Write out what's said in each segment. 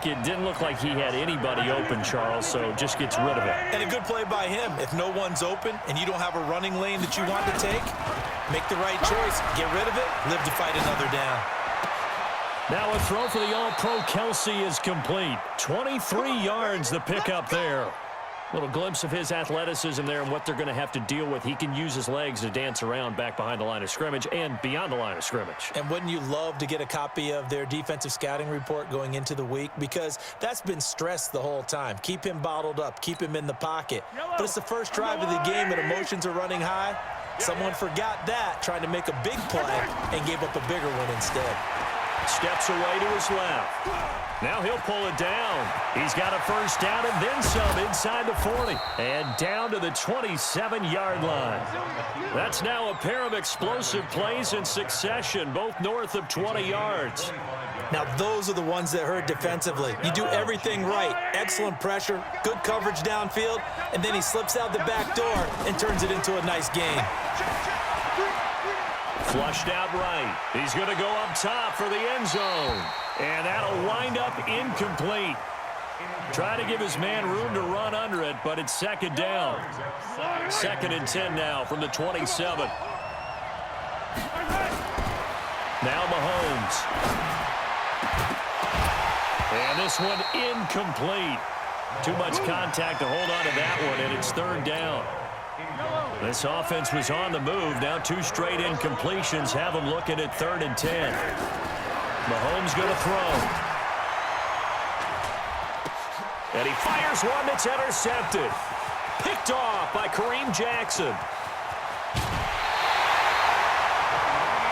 It didn't look like he had anybody open, Charles, so just gets rid of it. And a good play by him. If no one's open and you don't have a running lane that you want to take, make the right choice. Get rid of it. Live to fight another down. Now a throw for the All-Pro Kelsey is complete. 23 yards the pickup there. Little glimpse of his athleticism there and what they're going to have to deal with. He can use his legs to dance around back behind the line of scrimmage and beyond the line of scrimmage. And wouldn't you love to get a copy of their defensive scouting report going into the week? Because that's been stressed the whole time. Keep him bottled up. Keep him in the pocket. But it's the first drive of the game and emotions are running high. Someone forgot that, trying to make a big play and gave up a bigger one instead. Steps away to his left. Now he'll pull it down. He's got a first down and then some inside the 40. And down to the 27-yard line. That's now a pair of explosive plays in succession, both north of 20 yards. Now those are the ones that hurt defensively. You do everything right. Excellent pressure, good coverage downfield, and then he slips out the back door and turns it into a nice gain. Flushed out right. He's going to go up top for the end zone. And that'll wind up incomplete. Try to give his man room to run under it, but it's second down. 2nd and 10 now from the 27. Now Mahomes. And this one incomplete. Too much contact to hold on to that one, and it's 3rd down. This offense was on the move. Now 2 straight incompletions have them looking at 3rd and 10. Mahomes going to throw. And he fires one that's intercepted. Picked off by Kareem Jackson.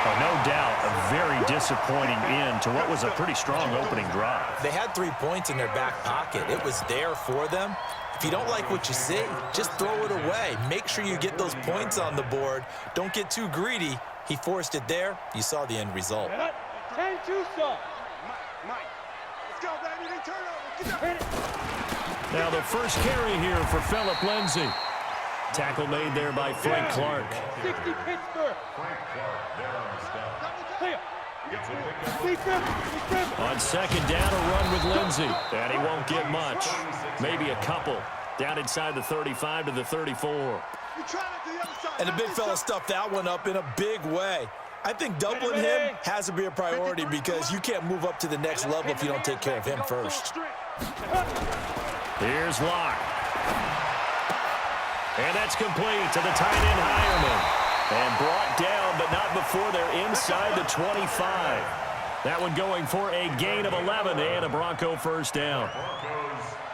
Oh, no doubt a very disappointing end to what was a pretty strong opening drive. They had 3 points in their back pocket. It was there for them. If you don't like what you see, just throw it away. Make sure you get those points on the board. Don't get too greedy. He forced it there. You saw the end result. Now the first carry here for Phillip Lindsay. Tackle made there by Frank Clark. 60 Pittsburgh. On second down, a run with Lindsay. And he won't get much. Maybe a couple. Down inside the 35 to the 34. And the big fella stuffed that one up in a big way. I think doubling him has to be a priority because you can't move up to the next level if you don't take care of him first. Here's Locke. And that's complete to the tight end Hireman. And brought down, but not before they're inside the 25. That one going for a gain of 11 and a Bronco first down.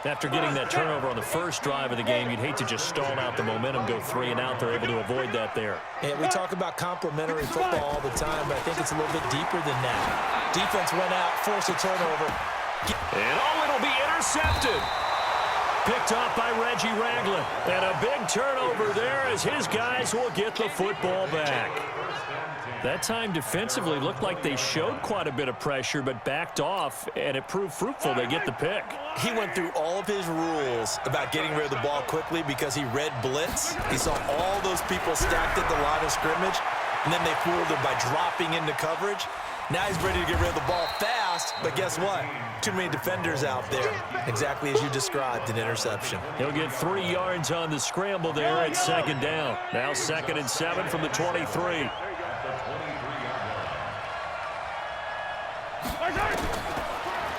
After getting that turnover on the first drive of the game, you'd hate to just stall out the momentum, go 3 and out. They're able to avoid that there. And we talk about complementary football all the time, but I think it's a little bit deeper than that. Defense went out, forced a turnover. And it'll be intercepted. Picked off by Reggie Ragland. And a big turnover there as his guys will get the football back. That time defensively looked like they showed quite a bit of pressure but backed off, and it proved fruitful. They get the pick. He went through all of his rules about getting rid of the ball quickly because he read blitz. He saw all those people stacked at the line of scrimmage, and then they fooled him by dropping into coverage. Now he's ready to get rid of the ball fast, but guess what? Too many defenders out there. Exactly as you described, an interception. He'll get 3 yards on the scramble there at second down. Now 2nd and 7 from the 23.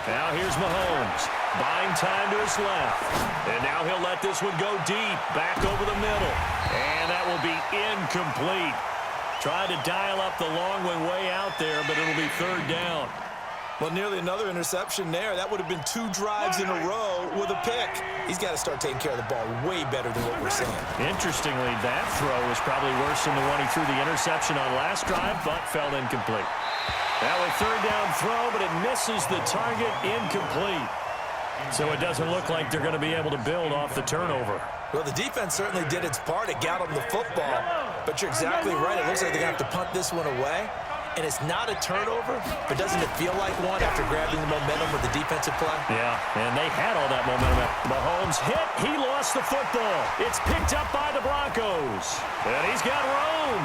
Now here's Mahomes. Buying time to his left. And now he'll let this one go deep. Back over the middle. And that will be incomplete. Tried to dial up the long one way out there, but it'll be 3rd down. Well, nearly another interception there. That would have been 2 drives in a row with a pick. He's got to start taking care of the ball way better than what we're seeing. Interestingly, that throw was probably worse than the one he threw the interception on last drive, but fell incomplete. That was 3rd down throw, but it misses the target, incomplete. So it doesn't look like they're going to be able to build off the turnover. Well, the defense certainly did its part. It got them the football. But you're exactly right. It looks like they're going to have to punt this one away. And it's not a turnover, but doesn't it feel like one after grabbing the momentum with the defensive play? Yeah, and they had all that momentum. Mahomes hit. He lost the football. It's picked up by the Broncos. And he's got room.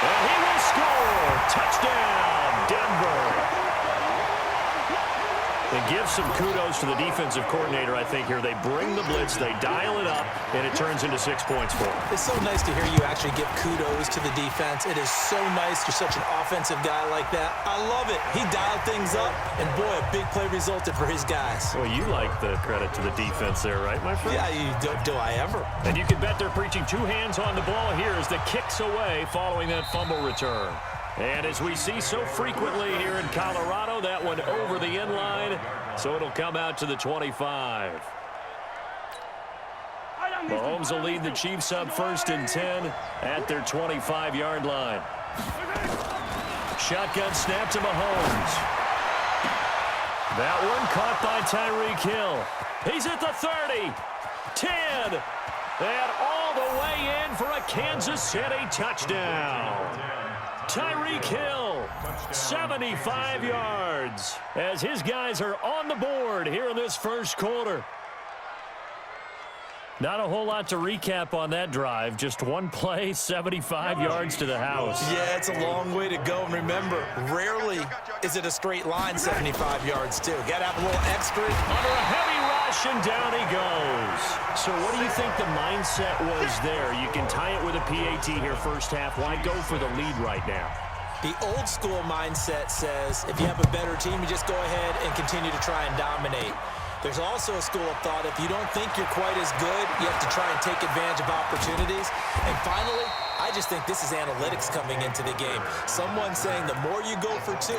And he will score. Touchdown, Denver. And give some kudos to the defensive coordinator, I think, here. They bring the blitz, they dial it up, and it turns into 6 points for them. It's so nice to hear you actually give kudos to the defense. It is so nice you're such an offensive guy like that. I love it. He dialed things up, and boy, a big play resulted for his guys. Well, you like the credit to the defense there, right, my friend? Yeah, do I ever? And you can bet they're preaching 2 hands on the ball here as the kick's away following that fumble return. And as we see so frequently here in Colorado, that one over the end line, so it'll come out to the 25. Mahomes will lead the Chiefs up 1st and 10 at their 25-yard line. Shotgun snap to Mahomes. That one caught by Tyreek Hill. He's at the 30, 10, and all the way in for a Kansas City touchdown. Tyreek Hill, 75 yards, as his guys are on the board here in this first quarter. Not a whole lot to recap on that drive. Just one play, 75 yards to the house. Yeah, it's a long way to go. And remember, rarely is it a straight line 75 yards, too. Got to have a little extra. Under a heavy rush, and down he goes. So what do you think the mindset was there? You can tie it with a PAT here first half. Why go for the lead right now? The old school mindset says if you have a better team, you just go ahead and continue to try and dominate. There's also a school of thought, if you don't think you're quite as good, you have to try and take advantage of opportunities. And finally, I just think this is analytics coming into the game. Someone saying the more you go for 2,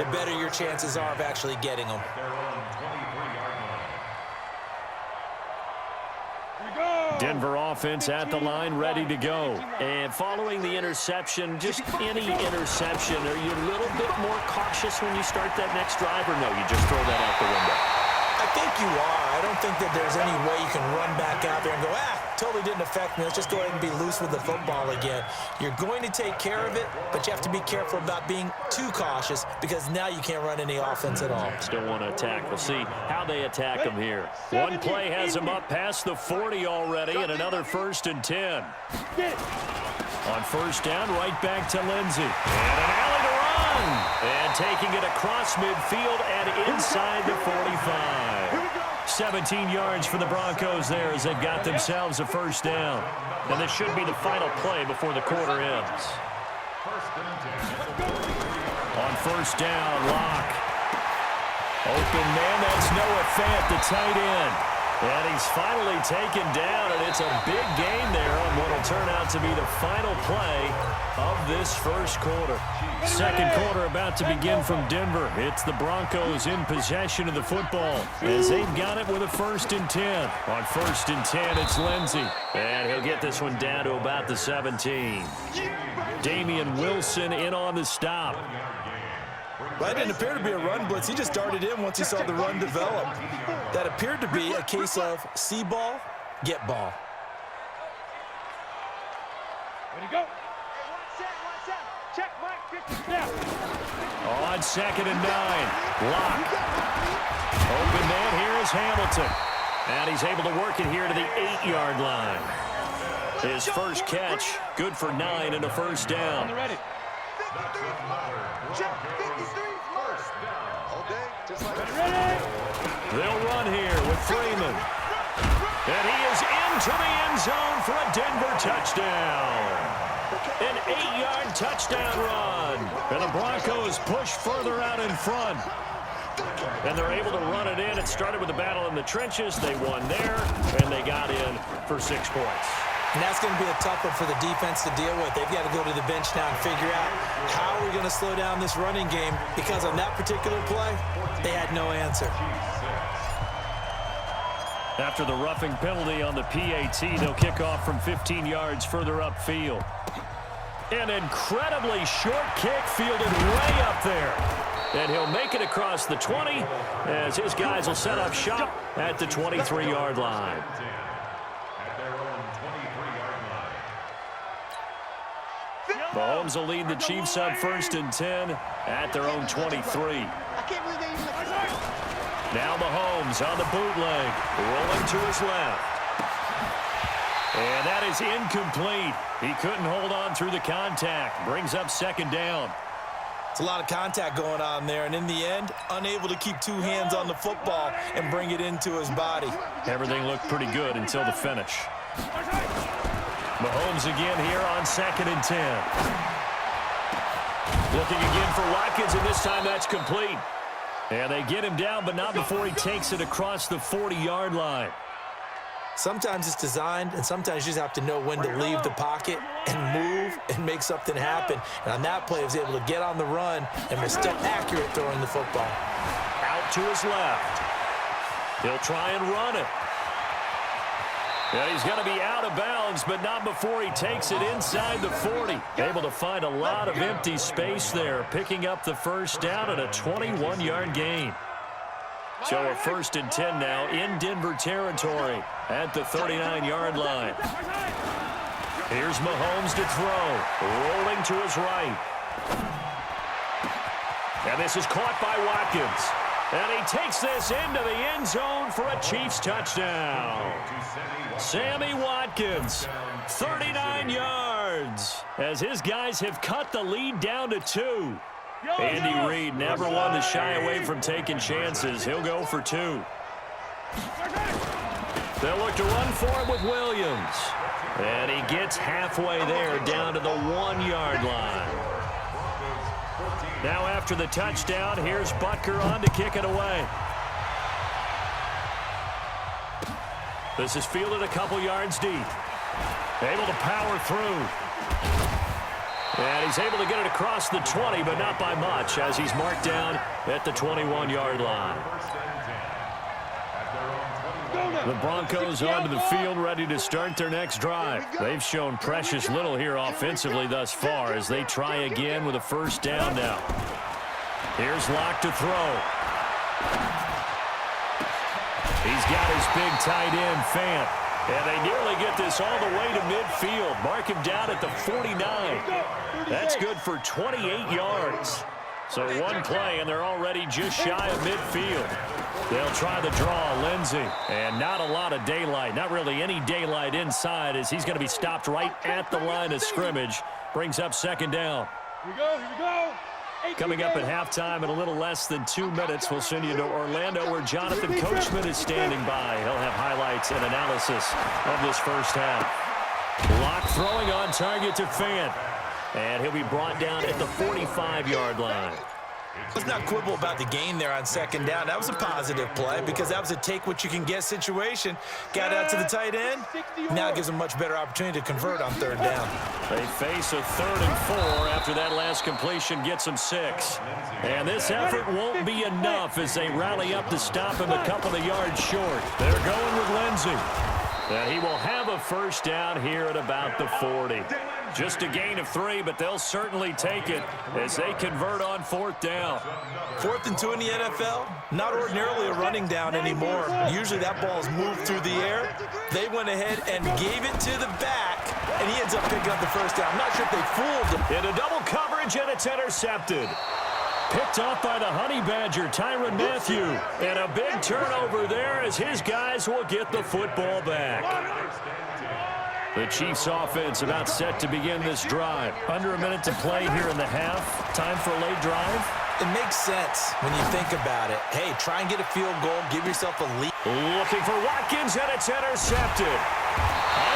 the better your chances are of actually getting them. Denver offense at the line, ready to go. And following the interception, just any interception, are you a little bit more cautious when you start that next drive, or no, you just throw that out the window? I think you are. I don't think that there's any way you can run back out there and go, totally didn't affect me. Let's just go ahead and be loose with the football again. You're going to take care of it, but you have to be careful about being too cautious because now you can't run any offense at all. Still want to attack. We'll see how they attack them here. One play has them up past the 40 already, and another 1st and 10. On 1st down, right back to Lindsey. And an alley to run. And taking it across midfield and inside the 45. 17 yards for the Broncos there as they've got themselves a 1st down. And this should be the final play before the quarter ends. On 1st down, Locke. Open man, that's Noah Fant, the tight end. And he's finally taken down, and it's a big gain there on what will turn out to be the final play of this first quarter. Second quarter about to begin from Denver. It's the Broncos in possession of the football as they've got it with a 1st and 10. On 1st and 10, it's Lindsey. And he'll get this one down to about the 17. Damian Wilson in on the stop. Well, that didn't appear to be a run blitz. He just darted in once he saw the run develop. That appeared to be a case of see ball, get ball. Ready to go. Check, Mike, 50 snap. On 2nd and 9, Locke. Open man, here is Hamilton. And he's able to work it here to the 8-yard line. His first catch, good for 9 and a 1st down. Ready. Check 53 first. All day, just like Ready. They'll run here with Freeman. And he is into the end zone for a Denver touchdown. An 8-yard touchdown run. And the Broncos push further out in front. And they're able to run it in. It started with a battle in the trenches. They won there, and they got in for 6 points. And that's going to be a tough one for the defense to deal with. They've got to go to the bench now and figure out how are we going to slow down this running game, because on that particular play, they had no answer. After the roughing penalty on the PAT, they'll kick off from 15 yards further upfield. An incredibly short kick fielded way up there. And he'll make it across the 20 as his guys will set up shop at the 23-yard line. Mahomes will lead the Chiefs up 1st and 10 at their own 23. Now Mahomes on the bootleg, rolling to his left. And that is incomplete. He couldn't hold on through the contact. Brings up 2nd down. It's a lot of contact going on there, and in the end, unable to keep two hands on the football and bring it into his body. Everything looked pretty good until the finish. Mahomes again here on 2nd and 10. Looking again for Watkins, and this time that's complete. And they get him down, but not before he takes it across the 40-yard line. Sometimes it's designed, and sometimes you just have to know when to leave the pocket and move and make something happen. And on that play, he was able to get on the run and was still accurate throwing the football. Out to his left. He'll try and run it. And he's going to be out of bounds, but not before he takes it inside the 40. Able to find a lot of empty space there, picking up the first down at a 21-yard gain. So a 1st and 10 now in Denver territory at the 39-yard line. Here's Mahomes to throw, rolling to his right. And this is caught by Watkins. And he takes this into the end zone for a Chiefs touchdown. Sammy Watkins, 39 yards, as his guys have cut the lead down to 2. Andy Reid never one to shy away from taking chances. He'll go for 2. They'll look to run for it with Williams. And he gets halfway there down to the 1-yard line. Now after the touchdown, here's Butker on to kick it away. This is fielded a couple yards deep. Able to power through. And he's able to get it across the 20, but not by much, as he's marked down at the 21-yard line. The Broncos onto the field, ready to start their next drive. They've shown precious little here offensively thus far as they try again with a first down now. Here's Locke to throw. He's got his big tight end, Fant. And they nearly get this all the way to midfield. Mark him down at the 49. That's good for 28 yards. So one play, and they're already just shy of midfield. They'll try the draw, Lindsey. And not a lot of daylight. Not really any daylight inside, as he's going to be stopped right at the line of scrimmage. Brings up 2nd down. Here we go, here we go. Coming up at halftime in a little less than 2 minutes, we'll send you to Orlando, where Jonathan Coachman is standing by. He'll have highlights and analysis of this first half. Locke throwing on target to Fant. And he'll be brought down at the 45-yard line. Let's not quibble about the gain there on 2nd down. That was a positive play because that was a take-what-you-can-get situation. Got out to the tight end. Now it gives them a much better opportunity to convert on 3rd down. They face a 3rd and 4 after that last completion gets them 6. And this effort won't be enough as they rally up to stop him a couple of yards short. They're going with Lindsey. And he will have a first down here at about the 40. Just a gain of 3, but they'll certainly take it as they convert on 4th down. 4th and 2 in the NFL, not ordinarily a running down anymore. Usually that ball's moved through the air. They went ahead and gave it to the back, and he ends up picking up the first down. I'm not sure if they fooled him. Into double coverage, and it's intercepted. Picked off by the Honey Badger, Tyrann Mathieu. And a big turnover there as his guys will get the football back. The Chiefs offense about set to begin this drive. Under a minute to play here in the half. Time for a late drive. It makes sense when you think about it. Hey, try and get a field goal, give yourself a lead. Looking for Watkins, and it's intercepted.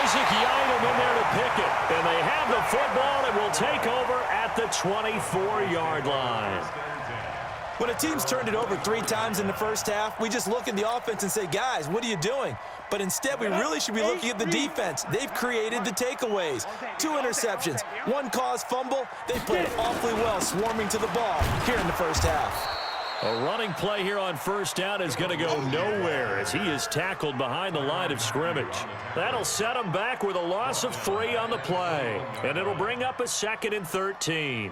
Isaac Yiadom in there to pick it. And they have the football and will take over at the 24-yard line. When a team's turned it over 3 times in the first half, we just look at the offense and say, guys, what are you doing? But instead, we really should be looking at the defense. They've created the takeaways. 2 interceptions, 1 caused fumble. They played awfully well swarming to the ball here in the first half. A running play here on first down is going to go nowhere as he is tackled behind the line of scrimmage. That'll set him back with a loss of 3 on the play. And it'll bring up a 2nd and 13.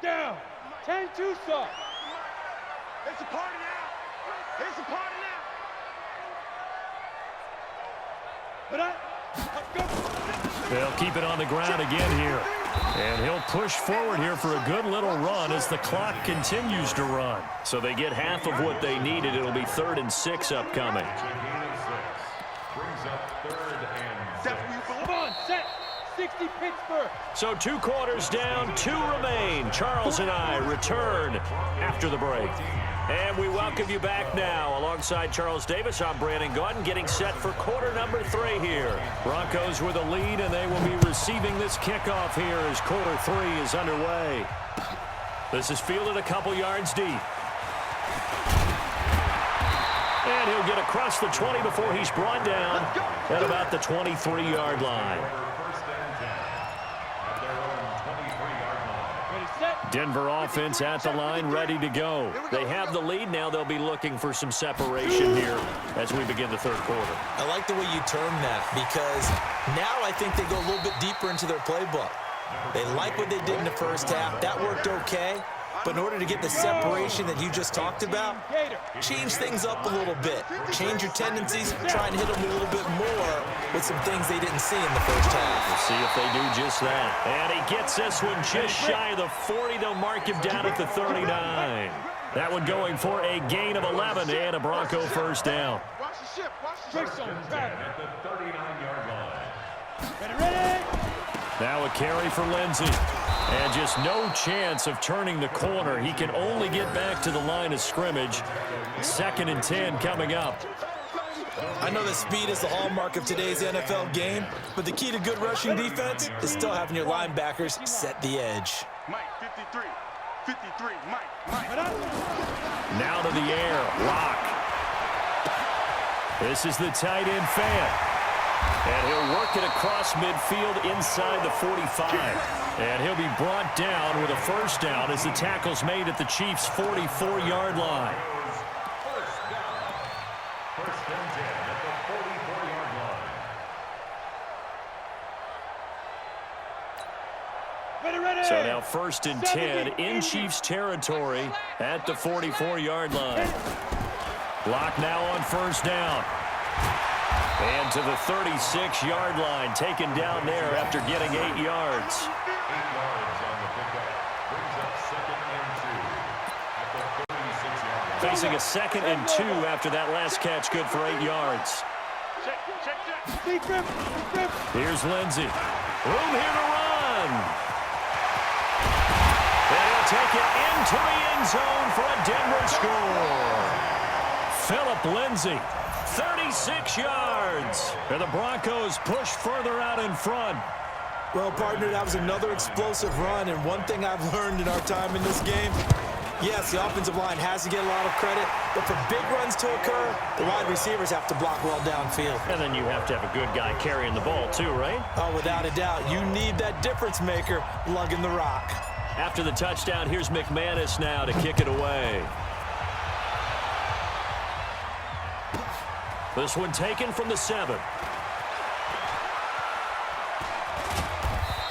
Down. 10-2 stop. It's a party now. It's a party now. They'll keep it on the ground again here. And he'll push forward here for a good little run as the clock continues to run. So they get half of what they needed. It'll be 3rd and 6 upcoming. Come on, set. 60 So 2 quarters down, 2 remain. Charles and I return after the break. And we welcome you back now. Alongside Charles Davis, I'm Brandon Gaudin, getting set for quarter number 3 here. Broncos with a lead, and they will be receiving this kickoff here as quarter 3 is underway. This is fielded a couple yards deep. And he'll get across the 20 before he's brought down at about the 23-yard line. Denver offense at the line, ready to go. They have the lead. Now they'll be looking for some separation here as we begin the third quarter. I like the way you term that, because now I think they go a little bit deeper into their playbook. They like what they did in the first half. That worked okay. But in order to get the separation that you just talked about, change things up a little bit. Change your tendencies, try and hit them a little bit more with some things they didn't see in the first half. We'll see if they do just that. And he gets this one just shy of the 40. They'll mark him down at the 39. That one going for a gain of 11 and a Bronco first down. Watch the ship. Watch the ship. At the 39-yard line. Ready? Now a carry for Lindsey. And just no chance of turning the corner. He can only get back to the line of scrimmage. 2nd and 10 coming up. I know that speed is the hallmark of today's NFL game, but the key to good rushing defense is still having your linebackers set the edge. Mike, 53. 53. Mike. Now to the air. Lock. This is the tight end fan. And he'll work it across midfield inside the 45. And he'll be brought down with a first down as the tackle's made at the Chiefs' 44-yard line. First and 10 at the 44-yard line. So now 1st and 10 in Chiefs territory at the 44-yard line. Lock now on first down. And to the 36-yard line, taken down there after getting 8 yards. 8 yards on the pickup. Brings up 2nd and 2 at the 36-yard line. Facing a 2nd and 2 after that last catch, good for 8 yards. Here's Lindsey. Room here to run. And he'll take it into the end zone for a Denver score. Philip Lindsey. 36 yards. And the Broncos push further out in front. Well, partner, that was another explosive run, and one thing I've learned in our time in this game, yes, the offensive line has to get a lot of credit, but for big runs to occur, the wide receivers have to block well downfield. And then you have to have a good guy carrying the ball too, right? Oh, without a doubt. You need that difference maker lugging the rock. After the touchdown, here's McManus now to kick it away. This one taken from the 7.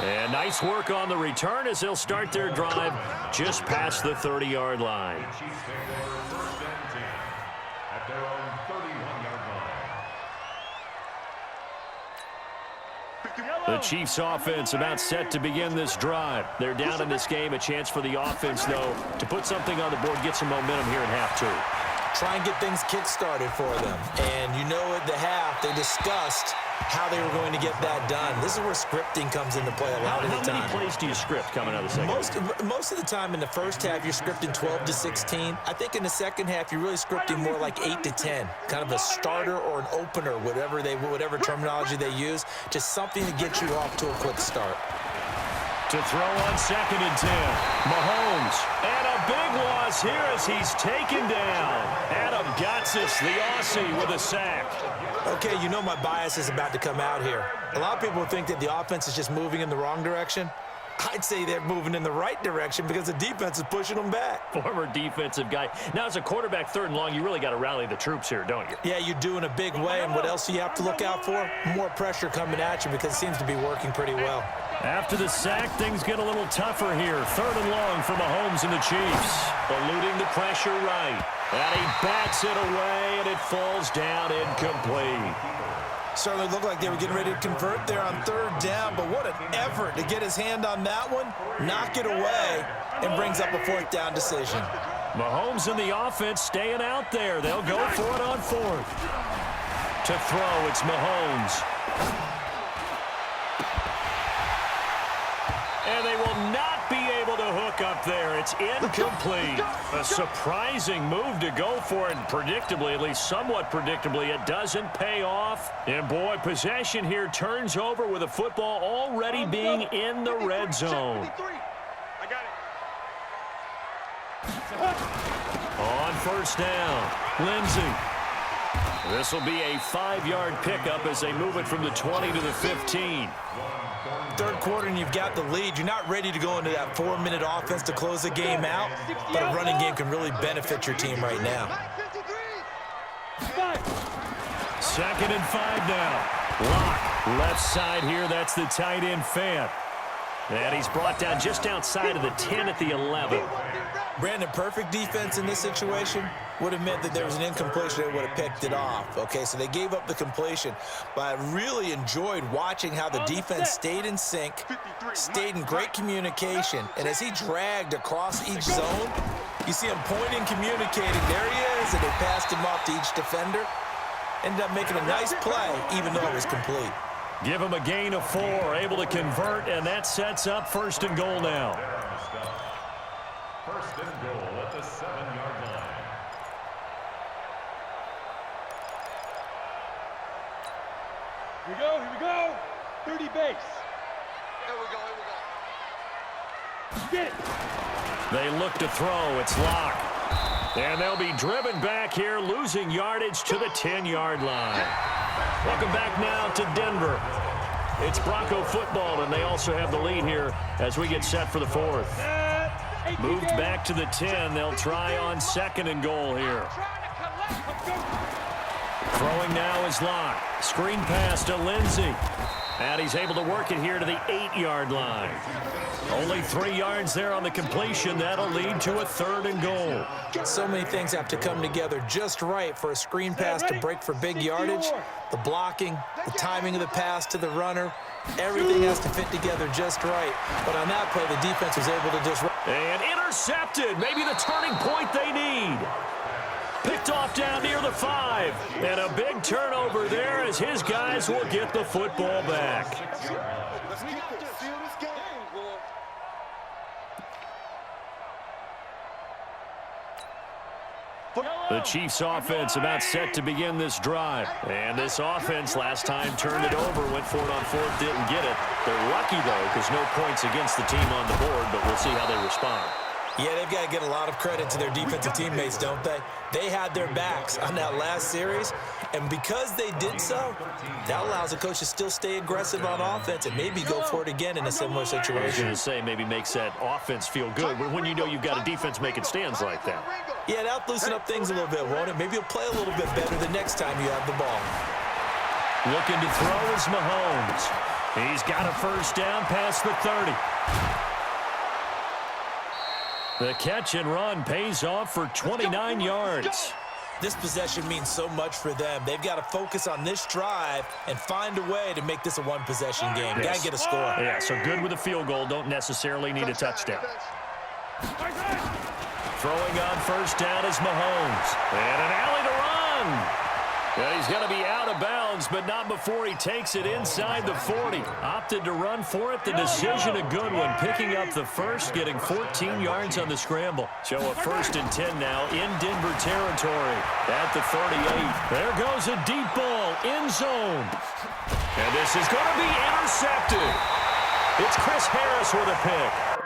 And nice work on the return as they'll start their drive just past the 30-yard line. The Chiefs offense about set to begin this drive. They're down in this game. A chance for the offense, though, to put something on the board, get some momentum here in half 2. Try and get things kick-started for them. And you know at the half, they discussed how they were going to get that done. This is where scripting comes into play a lot of the time. How many plays do you script coming out of the second? Most of the time in the first half, you're scripting 12 to 16. I think in the second half, you're really scripting more like 8 to 10. Kind of a starter or an opener, whatever terminology they use. Just something to get you off to a quick start. To throw on 2nd and 10. Mahomes. And a big loss here as he's taken down. Adam Gotsis, the Aussie, with a sack. Okay, you know my bias is about to come out here. A lot of people think that the offense is just moving in the wrong direction. I'd say they're moving in the right direction because the defense is pushing them back. Former defensive guy. Now, as a quarterback, 3rd and long, you really got to rally the troops here, don't you? Yeah, you do in a big way. And what else do you have to look out for? More pressure coming at you because it seems to be working pretty well. After the sack, things get a little tougher here. 3rd and long for Mahomes and the Chiefs. Eluding the pressure right. And he bats it away, and it falls down incomplete. Certainly looked like they were getting ready to convert there on 3rd down, but what an effort to get his hand on that one, knock it away, and brings up a 4th down decision. Mahomes and the offense staying out there. They'll go for it on 4th. To throw, it's Mahomes. there. It's incomplete. A surprising move to go for it. Predictably, at least somewhat predictably, it doesn't pay off. And, boy, possession here turns over with a football already being in the red zone. On first down, Lindsey. This will be a 5-yard pickup as they move it from the 20 to the 15. Third quarter and you've got the lead. You're not ready to go into that 4-minute offense to close the game out, but a running game can really benefit your team right now. 2nd and 5 now. Lock, left side here. That's the tight end, Fant. And he's brought down just outside of the 10 at the 11. Brandon, perfect defense in this situation would have meant that there was an incompletion that would have picked it off. Okay, so they gave up the completion, but I really enjoyed watching how the defense stayed in sync, stayed in great communication, and as he dragged across each zone, you see him pointing, communicating. There he is, and they passed him off to each defender. Ended up making a nice play, even though it was complete. Give him a gain of 4, able to convert, and that sets up 1st and goal now. 1st and goal at the 7-yard line. Here we go. 30 base. Here we go. Get it. They look to throw. It's Lock. And they'll be driven back here, losing yardage to the 10-yard line. Welcome back now to Denver. It's Bronco football, and they also have the lead here as we get set for the 4th. Moved back to the 10. They'll try on 2nd and goal here. Throwing now is Lock. Screen pass to Lindsey. And he's able to work it here to the 8-yard line. Only 3 yards there on the completion. That'll lead to a 3rd and goal. So many things have to come together just right for a screen pass to break for big yardage. The blocking, the timing of the pass to the runner, everything has to fit together just right. But on that play, the defense was able to disrupt. And intercepted. Maybe the turning point they need. Picked off down near the 5. And a big turnover there as his guys will get the football back. Let's keep this. The Chiefs offense about set to begin this drive. And this offense last time turned it over, went for it on 4th, didn't get it. They're lucky, though, because no points against the team on the board, but we'll see how they respond. Yeah, they've got to get a lot of credit to their defensive teammates, don't they? They had their backs on that last series, and because they did so, that allows the coach to still stay aggressive on offense and maybe go for it again in a similar I was situation. going to say maybe makes that offense feel good when you know you've got a defense making stands like that. Yeah, that'll loosen up things a little bit, won't it? Maybe you'll play a little bit better the next time you have the ball. Looking to throw is Mahomes. He's got a 1st down past the 30. The catch and run pays off for 29 yards. This possession means so much for them. They've got to focus on this drive and find a way to make this a one-possession game. Got to get a score. Yeah, so good with a field goal. Don't necessarily need a touchdown. Throwing on 1st down is Mahomes. And an alley to run. Yeah, he's going to be out of bounds, but not before he takes it inside the 40. Opted to run for it. The decision a good one. Picking up the 1st, getting 14 yards on the scramble. So a 1st and 10 now in Denver territory at the 38. There goes a deep ball in zone. And this is going to be intercepted. It's Chris Harris with a pick.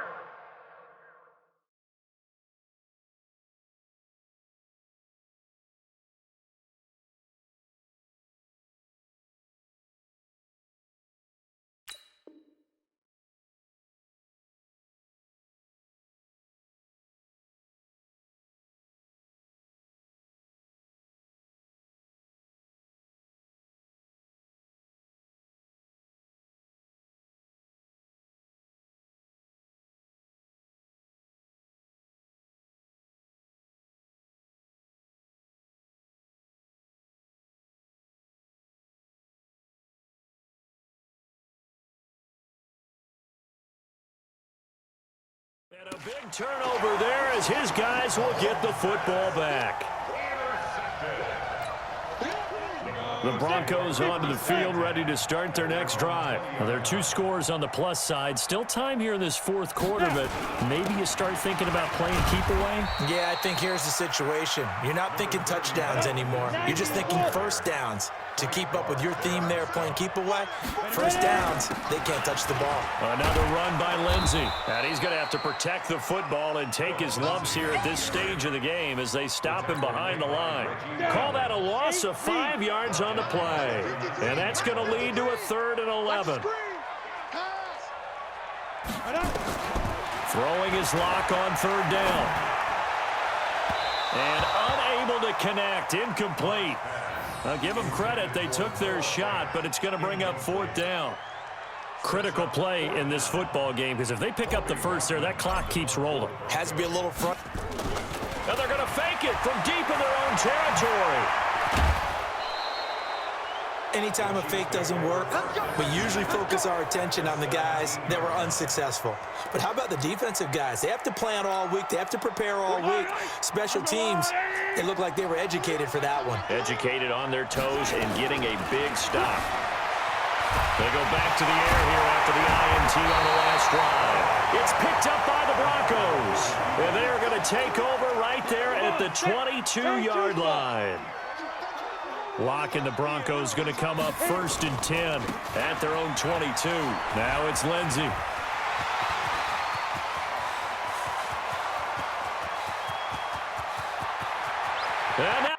And a big turnover there as his guys will get the football back. The Broncos onto the field, ready to start their next drive. Well, there are 2 scores on the plus side. Still time here in this 4th quarter, but maybe you start thinking about playing keep away? Yeah, I think here's the situation. You're not thinking touchdowns anymore. You're just thinking first downs. To keep up with your theme there, playing keep away, first downs, they can't touch the ball. Another run by Lindsey. And he's going to have to protect the football and take his lumps here at this stage of the game as they stop him behind the line. Call that a loss of 5 yards on the play. And that's going to lead to a 3rd and 11. Throwing his lock on 3rd down. And unable to connect, incomplete. I'll give them credit. They took their shot, but it's going to bring up 4th down. Critical play in this football game because if they pick up the first there, that clock keeps rolling. Has to be a little front. And they're going to fake it from deep in their own territory. Anytime a fake doesn't work, we usually focus our attention on the guys that were unsuccessful. But how about the defensive guys? They have to plan all week. They have to prepare all week. Special teams, it looked like they were educated for that one. Educated on their toes and getting a big stop. They go back to the air here after the INT on the last drive. It's picked up by the Broncos. And they are going to take over right there at the 22-yard line. Lock and the Broncos going to come up 1st and 10 at their own 22. Now it's Lindsey. And now